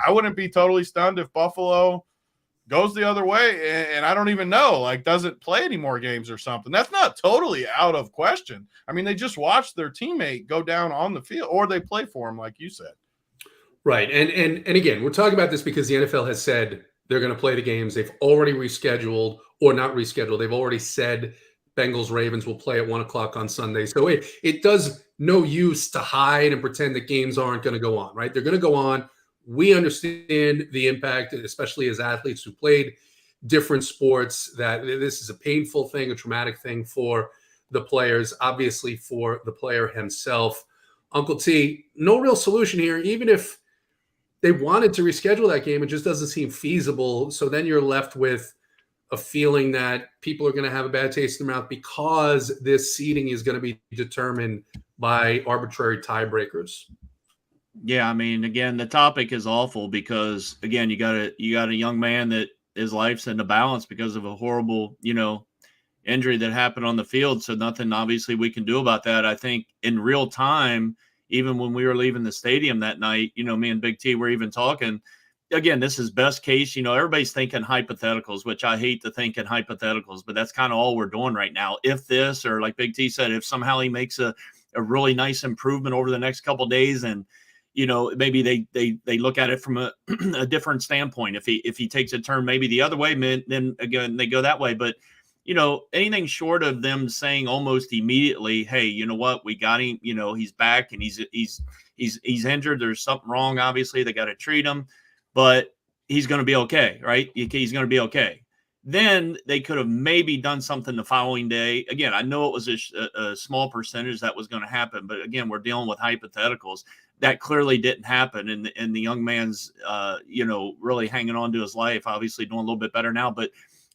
I wouldn't be totally stunned if Buffalo goes the other way, and I don't even know, doesn't play any more games or something. That's not totally out of question. I mean, they just watched their teammate go down on the field, or they play for him, like you said. Right, and again, we're talking about this because the NFL has said they're going to play the games. They've already rescheduled, or not rescheduled. They've already said Bengals-Ravens will play at 1 o'clock on Sunday. So it does no use to hide and pretend that games aren't going to go on, right? They're going to go on. We understand the impact, especially as athletes who played different sports, that this is a painful thing, a traumatic thing for the players, obviously for the player himself. Uncle T, no real solution here. Even if they wanted to reschedule that game, it just doesn't seem feasible. So then you're left with a feeling that people are going to have a bad taste in their mouth because this seeding is going to be determined by arbitrary tiebreakers. Yeah, I mean, again, the topic is awful because again, you got a young man that his life's in the balance because of a horrible, injury that happened on the field. So nothing obviously we can do about that. I think in real time, even when we were leaving the stadium that night, me and Big T were even talking. Again, this is best case. Everybody's thinking hypotheticals, which I hate to think in hypotheticals, but that's kind of all we're doing right now. If this, or like Big T said, if somehow he makes a really nice improvement over the next couple of days, and maybe they look at it from a, a different standpoint. If he takes a turn maybe the other way, then again they go that way. But anything short of them saying almost immediately, hey, you know what, we got him. He's back and he's injured. There's something wrong. Obviously, they got to treat him, but he's going to be okay, right? He's going to be okay. Then they could have maybe done something the following day. Again, I know it was a small percentage that was going to happen, but again, we're dealing with hypotheticals. That clearly didn't happen, and the young man's, really hanging on to his life. Obviously, doing a little bit better now. But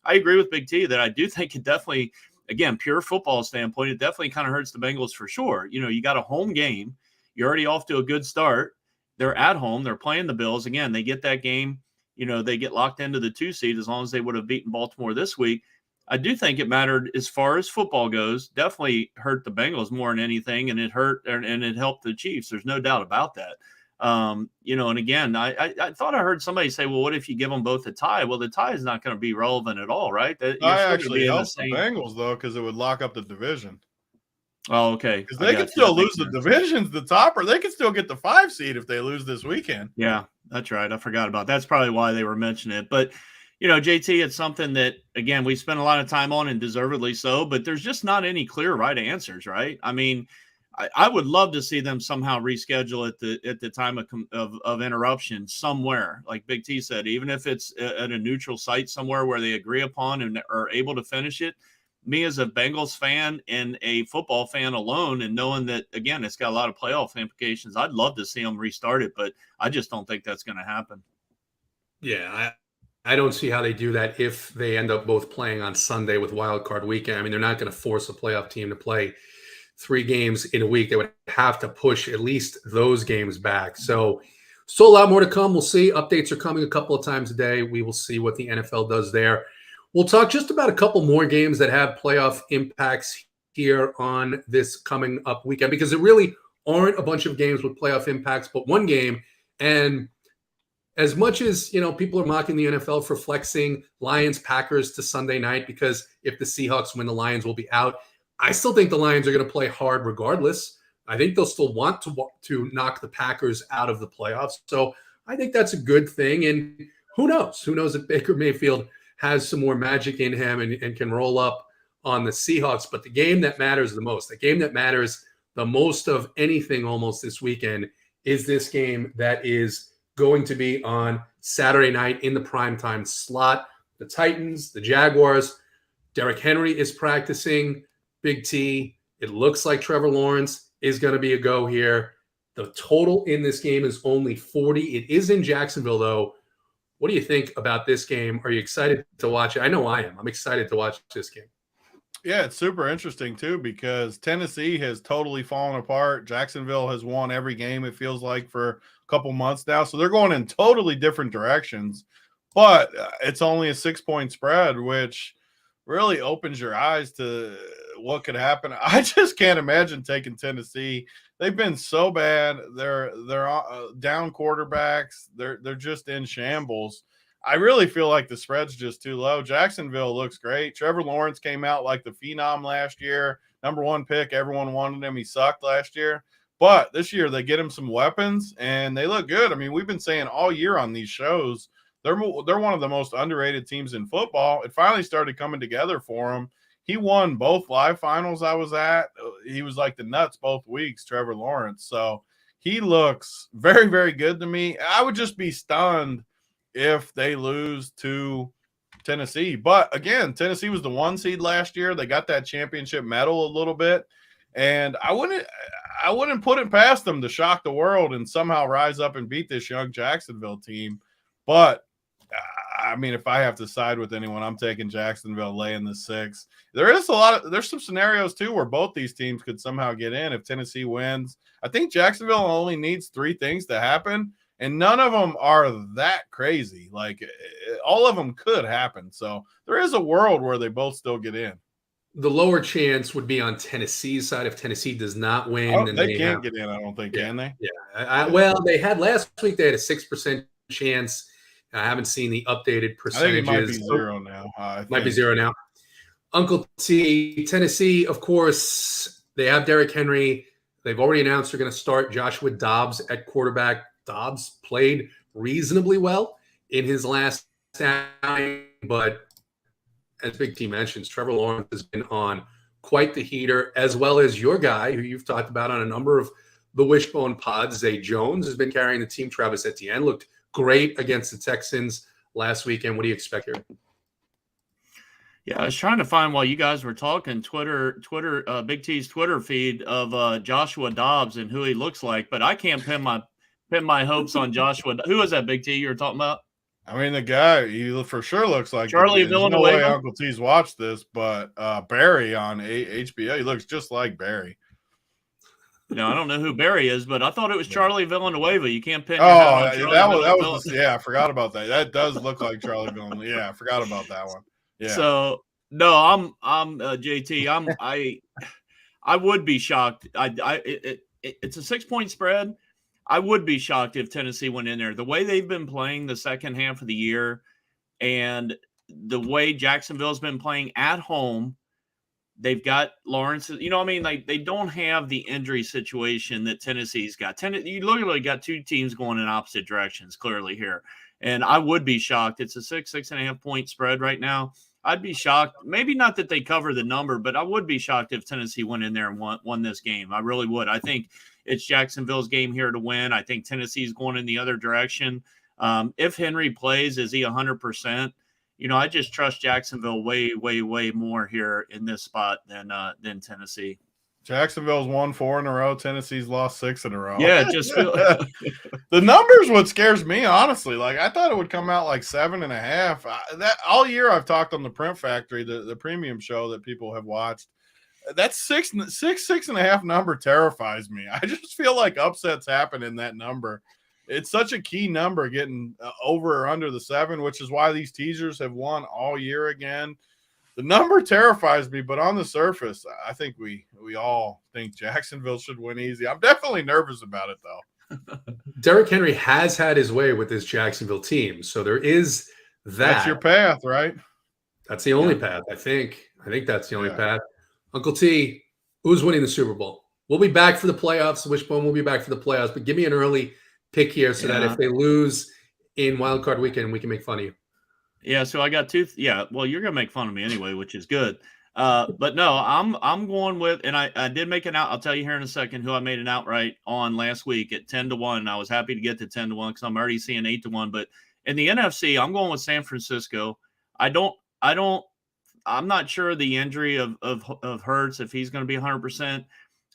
I agree with Big T that I do think it definitely, again, pure football standpoint, it definitely kind of hurts the Bengals for sure. You got a home game. You're already off to a good start. They're at home. They're playing the Bills again. They get that game. They get locked into the 2 seed as long as they would have beaten Baltimore this week. I do think it mattered as far as football goes. Definitely hurt the Bengals more than anything, and it hurt and it helped the Chiefs. There's no doubt about that. And again, I thought I heard somebody say, well, what if you give them both a tie? Well, the tie is not going to be relevant at all, right? I actually helped the Bengals, though, because it would lock up the division. Oh, okay. Because they could still lose the divisions, the topper. They could still get the 5 seed if they lose this weekend. Yeah, that's right. I forgot about that. That's probably why they were mentioning it. But, JT, it's something that, again, we spent a lot of time on and deservedly so, but there's just not any clear right answers, right? I mean, I would love to see them somehow reschedule at the time of interruption somewhere, like Big T said, even if it's at a neutral site somewhere where they agree upon and are able to finish it. Me as a Bengals fan and a football fan alone, and knowing that, again, it's got a lot of playoff implications, I'd love to see them restart it, but I just don't think that's going to happen. Yeah, I don't see how they do that if they end up both playing on Sunday with wild card weekend. I mean, they're not going to force a playoff team to play 3 games in a week. They would have to push at least those games back. So still a lot more to come. We'll see. Updates are coming a couple of times a day. We will see what the NFL does there. We'll talk just about a couple more games that have playoff impacts here on this coming up weekend, because there really aren't a bunch of games with playoff impacts, but one game. And as much as, people are mocking the NFL for flexing Lions-Packers to Sunday night, because if the Seahawks win, the Lions will be out, I still think the Lions are going to play hard regardless. I think they'll still want to knock the Packers out of the playoffs. So I think that's a good thing. And who knows? Who knows if Baker Mayfield has some more magic in him and can roll up on the Seahawks. But the game that matters the most, the game that matters the most of anything almost this weekend, is this game that is going to be on Saturday night in the primetime slot. The Titans, the Jaguars. Derrick Henry is practicing. Big T, it looks like Trevor Lawrence is going to be a go here. The total in this game is only 40. It is in Jacksonville, though. What do you think about this game? Are you excited to watch it? I know I am. I'm excited to watch this game. Yeah, it's super interesting, too, because Tennessee has totally fallen apart. Jacksonville has won every game, it feels like, for a couple months now. So they're going in totally different directions. But it's only a 6-point spread, which really opens your eyes to what could happen. I just can't imagine taking Tennessee. They've been so bad. They're down quarterbacks. They're just in shambles. I really feel like the spread's just too low. Jacksonville looks great. Trevor Lawrence came out like the phenom last year. Number 1 pick. Everyone wanted him. He sucked last year. But this year they get him some weapons, and they look good. I mean, we've been saying all year on these shows, they're one of the most underrated teams in football. It finally started coming together for him. He won both live finals I was at. He was like the nuts both weeks, Trevor Lawrence. So he looks very, very good to me. I would just be stunned if they lose to Tennessee. But again, Tennessee was the 1 seed last year. They got that championship medal a little bit. And I wouldn't put it past them to shock the world and somehow rise up and beat this young Jacksonville team. But I mean, if I have to side with anyone, I'm taking Jacksonville laying the 6. There's some scenarios too where both these teams could somehow get in if Tennessee wins. I think Jacksonville only needs 3 things to happen, and none of them are that crazy. Like, all of them could happen. So there is a world where they both still get in. The lower chance would be on Tennessee's side. If Tennessee does not win, then they can't get in, I don't think, can they? Yeah. Well, they had last week, they had a 6% chance. I haven't seen the updated percentages. I think it might be 0 now. Might be 0 now. Uncle T, Tennessee, of course, they have Derrick Henry. They've already announced they're going to start Joshua Dobbs at quarterback. Dobbs played reasonably well in his last outing, but as Big T mentions, Trevor Lawrence has been on quite the heater, as well as your guy, who you've talked about on a number of the Wishbone pods, Zay Jones, has been carrying the team. Travis Etienne looked great against the Texans last weekend. What do you expect here? Yeah, I was trying to find while you guys were talking Twitter, Big T's Twitter feed of Joshua Dobbs and who he looks like, but I can't pin my hopes on Joshua. Who was that, Big T, you were talking about? I mean, the guy, he for sure looks like Charlie Villanueva. No way Uncle T's watched this, but Barry on HBO, he looks just like Barry. I don't know who Barry is, but I thought it was Charlie Villanueva. You can't pin. That was yeah, I forgot about that. That does look like Charlie Villanueva. Yeah, I forgot about that one. Yeah. So no, I'm JT. I would be shocked. It's a 6-point spread. I would be shocked if Tennessee went in there. The way they've been playing the second half of the year, and the way Jacksonville's been playing at home. They've got Lawrence, they don't have the injury situation that Tennessee's got. You literally got 2 teams going in opposite directions clearly here. And I would be shocked. It's a 6.5 point spread right now. I'd be shocked. Maybe not that they cover the number, but I would be shocked if Tennessee went in there and won this game. I really would. I think it's Jacksonville's game here to win. I think Tennessee's going in the other direction. If Henry plays, is he 100%? I just trust Jacksonville way, way, way more here in this spot than Tennessee. Jacksonville's won 4 in a row. Tennessee's lost 6 in a row. Yeah, just the numbers. What scares me, honestly, like I thought it would come out like 7.5. That all year I've talked on the Print Factory, the premium show that people have watched. That 6.5 number terrifies me. I just feel like upsets happen in that number. It's such a key number, getting over or under the 7, which is why these teasers have won all year again. The number terrifies me, but on the surface, I think we all think Jacksonville should win easy. I'm definitely nervous about it, though. Derrick Henry has had his way with this Jacksonville team, so there is that. That's your path, right? That's the only path, I think. I think that's the only path. Uncle T, who's winning the Super Bowl? We'll be back for the playoffs. Wishbone will be back for the playoffs, but give me an early pick here so that if they lose in Wild Card Weekend, we can make fun of you. Yeah, so I got 2. Well, you're gonna make fun of me anyway, which is good. But no, I'm going with, and I did make an out. I'll tell you here in a second who I made an outright on last week at 10-1. I was happy to get to 10-1 because I'm already seeing 8-1. But in the NFC, I'm going with San Francisco. I'm not sure the injury of Hurts, if he's going to be 100%.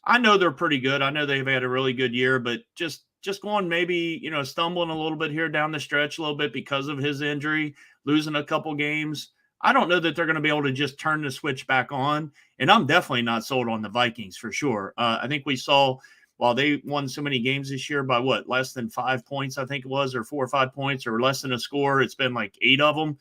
I know they're pretty good. I know they've had a really good year, but just going maybe, stumbling a little bit here down the stretch a little bit because of his injury, losing a couple games. I don't know that they're going to be able to just turn the switch back on. And I'm definitely not sold on the Vikings for sure. I think we saw, while they won so many games this year by less than 5 points, I think it was, or 4 or 5 points, or less than a score. It's been like 8 of them.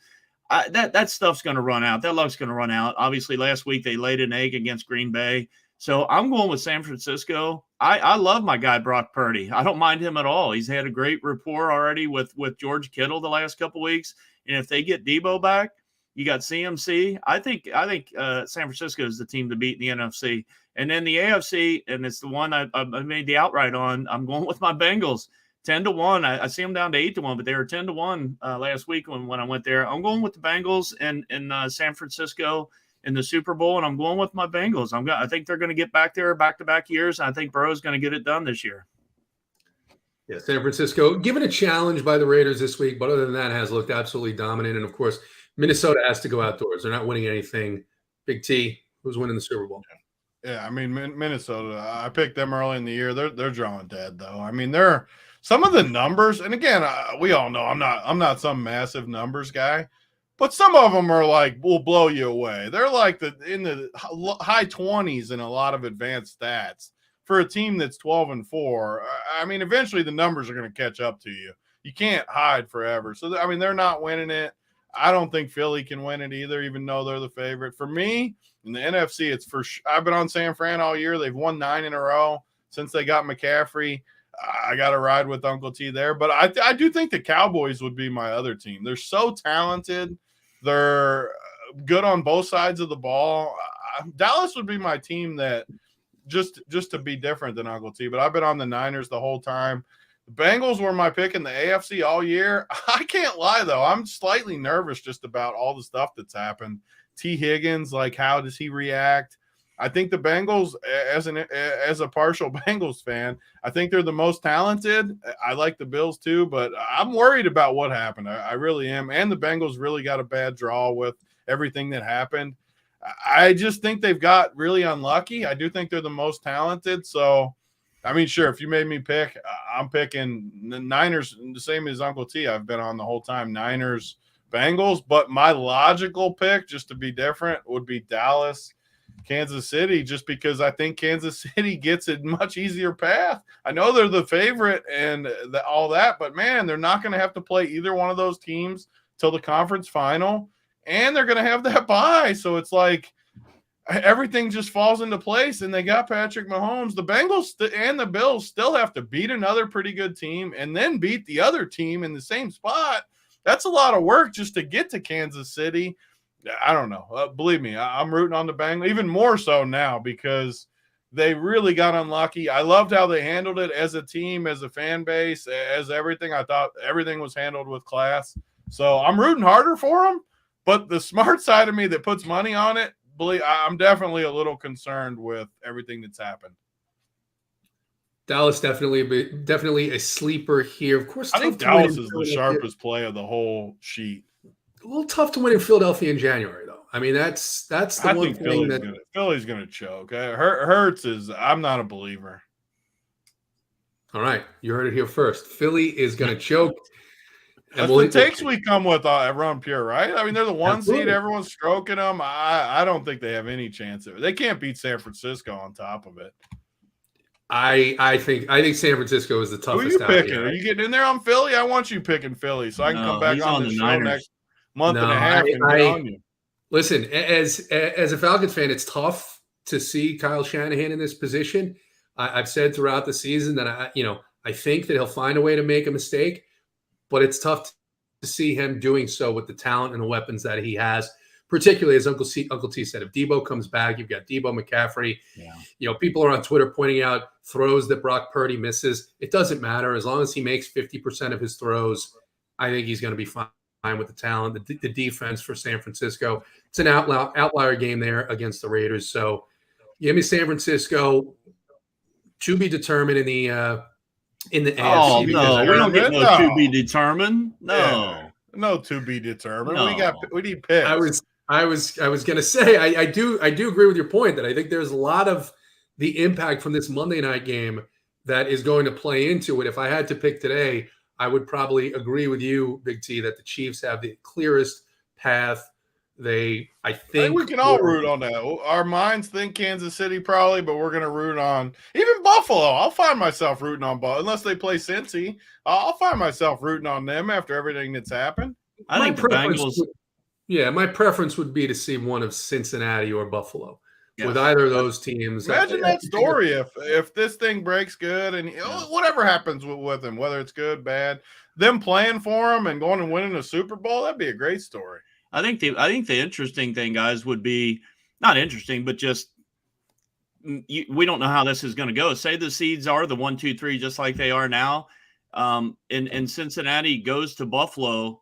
That stuff's going to run out. That luck's going to run out. Obviously, last week they laid an egg against Green Bay. So I'm going with San Francisco. I love my guy, Brock Purdy. I don't mind him at all. He's had a great rapport already with George Kittle the last couple weeks. And if they get Debo back, you got CMC. I think San Francisco is the team to beat in the NFC. And then the AFC, and it's the one I made the outright on, I'm going with my Bengals. 10-1. I see them down to 8-1, but they were 10-1 last week when I went there. I'm going with the Bengals in San Francisco in the Super Bowl, and I'm going with my Bengals. I think they're going to get back there back-to-back years, and I think Burrow's going to get it done this year. Yeah, San Francisco, given a challenge by the Raiders this week, but other than that, has looked absolutely dominant. And, of course, Minnesota has to go outdoors. They're not winning anything. Big T, who's winning the Super Bowl? Yeah, I mean Minnesota. I picked them early in the year. They're drawing dead though. I mean, they're some of the numbers, and again, we all know I'm not some massive numbers guy, but some of them are like will blow you away. They're like in the high 20s in a lot of advanced stats for a team that's 12-4. I mean, eventually the numbers are going to catch up to you. You can't hide forever. So I mean, they're not winning it. I don't think Philly can win it either, even though they're the favorite. For me, in the NFC, it's I've been on San Fran all year. They've won 9 in a row since they got McCaffrey. I got to ride with Uncle T there. But I do think the Cowboys would be my other team. They're so talented. They're good on both sides of the ball. Dallas would be my team that just to be different than Uncle T. But I've been on the Niners the whole time. The Bengals were my pick in the AFC all year. I can't lie, though. I'm slightly nervous just about all the stuff that's happened. T. Higgins, like, how does he react? I think the Bengals, as a partial Bengals fan, I think they're the most talented. I like the Bills too, but I'm worried about what happened. I really am. And the Bengals really got a bad draw with everything that happened. I just think they've got really unlucky. I do think they're the most talented. So, I mean, sure, if you made me pick, I'm picking the Niners, the same as Uncle T. I've been on the whole time, Niners, Bengals. But my logical pick, just to be different, would be Dallas, Kansas City, just because I think Kansas City gets a much easier path. I know they're the favorite and all that, but, man, they're not going to have to play either one of those teams till the conference final, and they're going to have that bye. So it's like everything just falls into place, and they got Patrick Mahomes. The Bengals and the Bills still have to beat another pretty good team and then beat the other team in the same spot. That's a lot of work just to get to Kansas City. I don't know. Believe me, I'm rooting on the Bengals, even more so now because they really got unlucky. I loved how they handled it as a team, as a fan base, as everything. I thought everything was handled with class. So I'm rooting harder for them, but the smart side of me that puts money on it, I'm definitely a little concerned with everything that's happened. Dallas definitely a sleeper here. Of course, I think Dallas is the sharpest play of the whole sheet. A little tough to win in Philadelphia in January, though. I mean, that's the one thing Philly's gonna choke. Hurts is. I'm not a believer. All right, you heard it here first. Philly is gonna choke. That's the takes we come with Run Pure, right? I mean, they're the one seed. Everyone's stroking them. I don't think they have any chance of it. They can't beat San Francisco on top of it. I think San Francisco is the toughest. Who are you picking? Are you getting in there on Philly? I want you picking Philly so I can come back on the show next month and a half and get on you. Listen, as a Falcons fan, it's tough to see Kyle Shanahan in this position. I've said throughout the season that I think that he'll find a way to make a mistake, but it's tough to see him doing so with the talent and the weapons that he has. Particularly, as Uncle T said, if Debo comes back, you've got Debo, McCaffrey. Yeah. People are on Twitter pointing out throws that Brock Purdy misses. It doesn't matter. As long as he makes 50% of his throws, I think he's going to be fine with the talent. The defense for San Francisco, it's an outlier game there against the Raiders. So give me San Francisco to be determined in the AFC. Oh, no, we don't get no to be determined. No. Yeah. No to be determined. No. We need picks. I was going to say I do agree with your point that I think there's a lot of the impact from this Monday night game that is going to play into it. If I had to pick today, I would probably agree with you, Big T, that the Chiefs have the clearest path. I think we can all root on that. Our minds think Kansas City probably, but we're going to root on even Buffalo. I'll find myself rooting on Buffalo unless they play Cincy. I'll find myself rooting on them after everything that's happened. I think the Bengals. My preference would be to see one of Cincinnati or Buffalo. Yes. With either of those teams. Imagine that story if this thing breaks good and whatever happens with them, whether it's good, bad, them playing for them and going and winning a Super Bowl, that'd be a great story. I think the interesting thing, guys, would be not interesting, but just we don't know how this is going to go. Say the seeds are the 1, 2, 3, just like they are now, and Cincinnati goes to Buffalo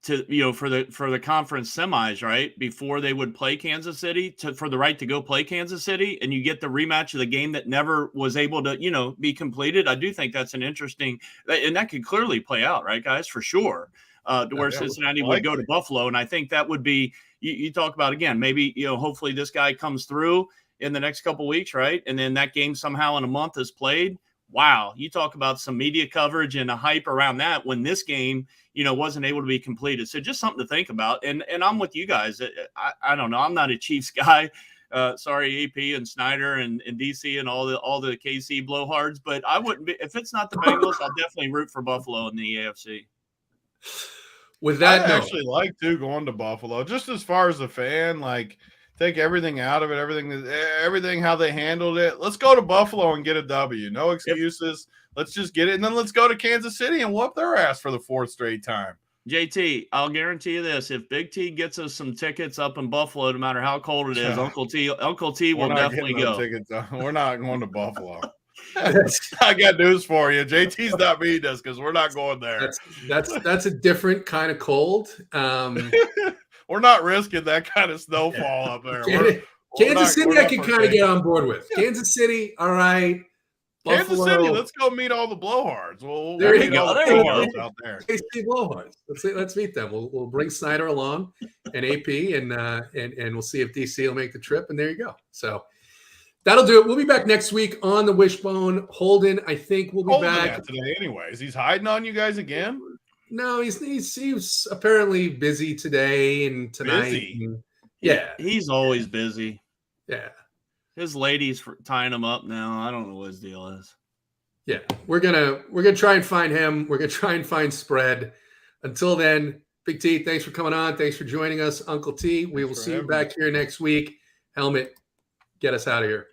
to for the conference semis, right, before they would play Kansas City for the right to go play Kansas City, and you get the rematch of the game that never was able to be completed. I do think that's an interesting, and that could clearly play out, right, guys, for sure. Where Cincinnati would go to Buffalo, and I think that would be you talk about again. Maybe hopefully this guy comes through in the next couple weeks, right? And then that game somehow in a month is played. Wow, you talk about some media coverage and a hype around that when this game, wasn't able to be completed. So just something to think about. And I'm with you guys. I don't know. I'm not a Chiefs guy. Sorry, AP and Snyder and DC and all the KC blowhards, but I wouldn't be if it's not the Bengals. I'll definitely root for Buffalo in the AFC. With that, I actually like going to Buffalo, just as far as a fan, like take everything out of it, everything how they handled it. Let's go to Buffalo and get a W. No excuses. Let's just get it, and then let's go to Kansas City and whoop their ass for the 4th straight time. JT, I'll guarantee you this: if Big T gets us some tickets up in Buffalo, no matter how cold it is, Uncle T will definitely go. We're not going to Buffalo. I got news for you. JT's not beating us because we're not going there. That's a different kind of cold. We're not risking that kind of snowfall up there. Kansas City, I can kind of get on board with. Kansas City, all right. Buffalo. Kansas City, let's go meet all the blowhards. There you go. Out there. KC blowhards. Let's meet them. We'll bring Snyder along and AP and we'll see if DC will make the trip. And there you go. So that'll do it. We'll be back next week on the Wishbone. Holden, I think we'll be back today. Anyways, he's hiding on you guys again. No, he's apparently busy today and tonight. Yeah, he's always busy. Yeah. His lady's tying him up now. I don't know what his deal is. Yeah, we're gonna try and find him. We're gonna try and find Spread. Until then, Big T, thanks for coming on. Thanks for joining us, Uncle T. We will see you back here next week. Helmet, get us out of here.